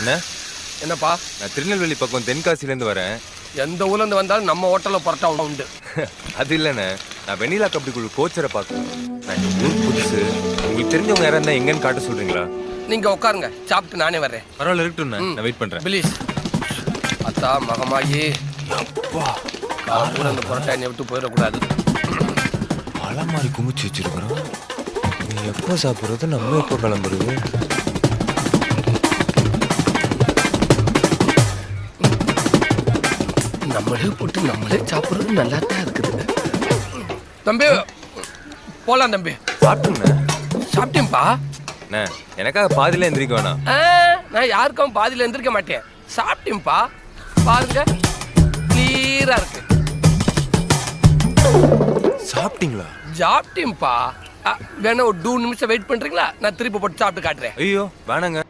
அண்ணா என்னப்பா? நான் திருநெல்வேலி பக்கம் தென்காசிலேருந்து வரேன். எந்த ஊர்ல இருந்து வந்தாலும் நம்ம ஹோட்டல்ல பரோட்டா உண்டு. அது இல்லைண்ணே, நான் வெண்ணிலா கபடி குழு கோச்சரை பார்க்கணும். நான் இந்த ஊர் புதுசு, உங்களுக்கு தெரிஞ்சவங்க யாரா இருந்தா எங்கன்னு காட்ட சொல்றீங்களா? நீங்க உட்காருங்க, சாப்பிட்டு நானே வர்றேன். பரவாயில்ல இருக்கட்டும்ண்ணே, நான் வெயிட் பண்றேன். ப்ளீஸ். அத்தா மகமாயி, காப்பூர் அந்த பரோட்டா என்னை விட்டு போயிடக்கூடாது. பல மாதிரி குமிச்சு வச்சிருக்கிறோம். நீ எப்போ சாப்பிட்றது, நம்ம எப்போ கிளம்புறது? நம்மளே போட்டு நம்மளே சாப்பிட்றது நல்லா தான் இருக்குது. தம்பி போலாம் தம்பி. சாப்பிட்டுங்கண்ணே. சாப்பிட்டேன்ப்பா. அண்ணே எனக்காக பாதியில எந்திரிக்க வேணாம். நான் யாருக்கும் பாதியில எந்திரிக்க மாட்டேன். சாப்பிட்டேன்ப்பா. பாருங்க கிளியரா இருக்கு. சாப்பிட்டீங்களா? சாப்பிட்டேன்ப்பா. வேணா ஒரு 2 நிமிஷம் வெயிட் பண்றீங்களா? நான் திருப்பி போட்டு சாப்பிட்டு காட்டுறேன். ஐயோ வேணாங்க.